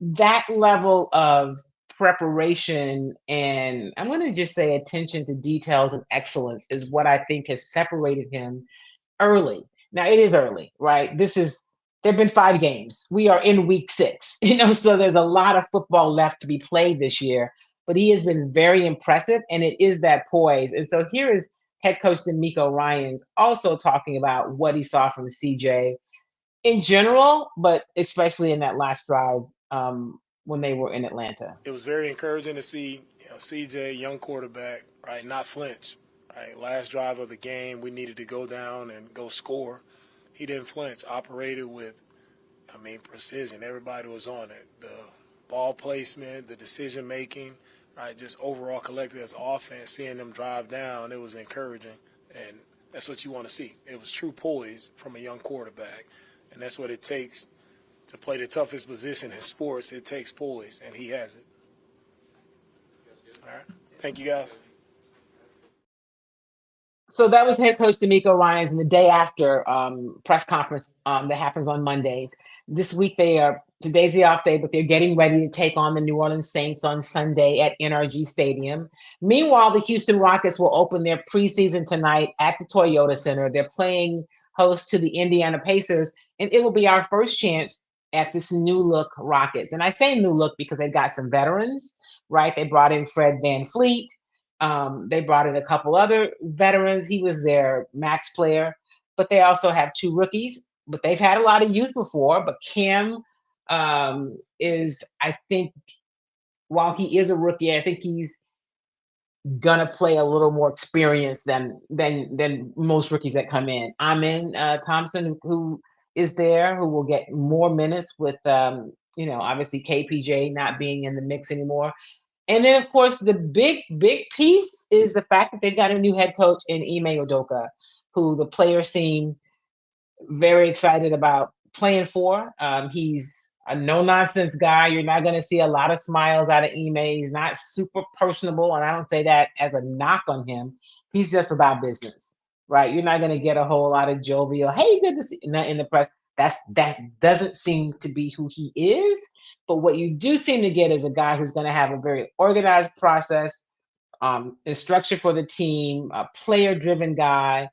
that level of preparation, and I'm going to just say attention to details and excellence, is what I think has separated him early. Now, it is early, right? There've been 5 games. We are in week 6, so there's a lot of football left to be played this year, but he has been very impressive, and it is that poise. And so here is head coach DeMeco Ryans also talking about what he saw from CJ in general, but especially in that last drive when they were in Atlanta. It was very encouraging to see CJ, young quarterback, right, not flinch. Right, last drive of the game, we needed to go down and go score. He didn't flinch, operated with, precision. Everybody was on it. The ball placement, the decision making, right, just overall collected as offense, seeing them drive down, it was encouraging. And that's what you want to see. It was true poise from a young quarterback. And that's what it takes to play the toughest position in sports. It takes poise, and he has it. All right. Thank you, guys. So that was head coach DeMeco Ryans, and the day after press conference that happens on Mondays. This week today's the off day, but they're getting ready to take on the New Orleans Saints on Sunday at NRG Stadium. Meanwhile, the Houston Rockets will open their preseason tonight at the Toyota Center. They're playing host to the Indiana Pacers, and it will be our first chance at this new look Rockets. And I say new look because they've got some veterans, right? They brought in Fred VanVleet. They brought in a couple other veterans. He was their max player, but they also have 2 rookies, but they've had a lot of youth before. But Cam is, I think, while he is a rookie, I think he's gonna play a little more experience than most rookies that come in. Amin Thompson, who is there, who will get more minutes with obviously KPJ not being in the mix anymore. And then, of course, the big piece is the fact that they've got a new head coach in Ime Udoka, who the players seem very excited about playing for. He's a no-nonsense guy. You're not going to see a lot of smiles out of Ime. He's not super personable, and I don't say that as a knock on him. He's just about business, right? You're not going to get a whole lot of jovial, hey, good to see you in the press. that doesn't seem to be who he is. But what you do seem to get is a guy who's going to have a very organized process, a structure for the team, a player-driven guy,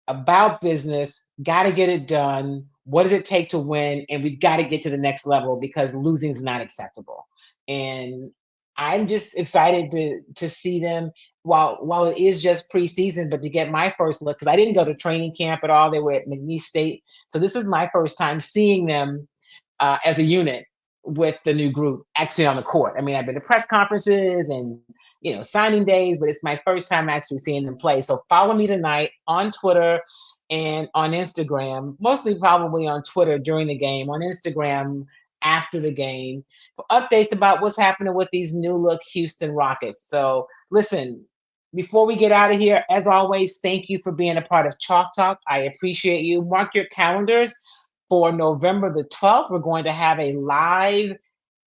about business, got to get it done. What does it take to win? And we've got to get to the next level because losing is not acceptable. And I'm just excited to see them while it is just preseason, but to get my first look, because I didn't go to training camp at all. They were at McNeese State. So this is my first time seeing them as a unit with the new group actually on the court. I mean, I've been to press conferences and signing days, but it's my first time actually seeing them play. So follow me tonight on Twitter and on Instagram, mostly probably on Twitter during the game, on Instagram after the game, for updates about what's happening with these new look Houston Rockets. So listen, before we get out of here, as always, thank you for being a part of Chalk Talk. I appreciate you. Mark your calendars for November the 12th. We're going to have a live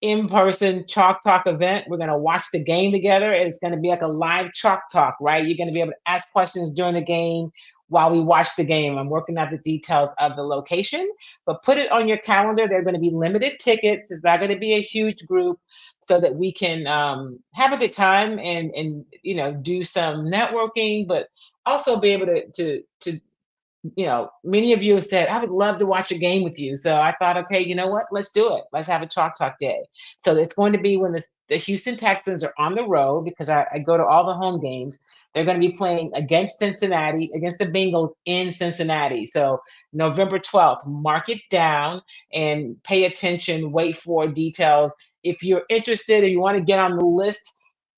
in-person Chalk Talk event. We're going to watch the game together. And it's going to be like a live Chalk Talk, right? You're going to be able to ask questions during the game while we watch the game. I'm working out the details of the location, but put it on your calendar. They're going to be limited tickets. It's not going to be a huge group, so that we can have a good time and do some networking, but also be able to many of you have said, I would love to watch a game with you. So I thought, okay, you know what? Let's do it. Let's have a Chalk Talk day. So it's going to be when the Houston Texans are on the road, because I go to all the home games. They're going to be playing against Cincinnati, against the Bengals in Cincinnati. So November 12th, mark it down and pay attention, wait for details. If you're interested, if you want to get on the list,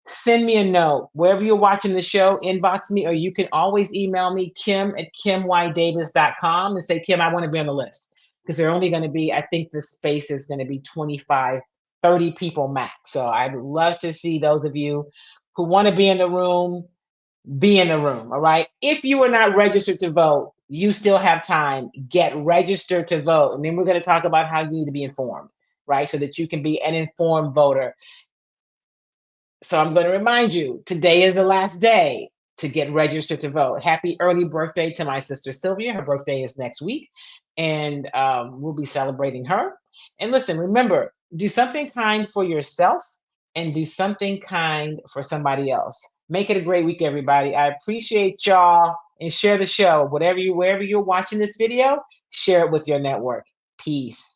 send me a note. Wherever you're watching the show, inbox me, or you can always email me, kim@kimydavis.com, and say, Kim, I want to be on the list. Because they're only going to be, I think the space is going to be 25, 30 people max. So I'd love to see those of you who want to be in the room, be in the room, all right? If you are not registered to vote, you still have time. Get registered to vote. And then we're going to talk about how you need to be informed, right? So that you can be an informed voter. So I'm going to remind you, today is the last day to get registered to vote. Happy early birthday to my sister Sylvia. Her birthday is next week, and we'll be celebrating her. And listen, remember, do something kind for yourself and do something kind for somebody else. Make it a great week, everybody. I appreciate y'all, and share the show. Wherever you're watching this video, share it with your network. Peace.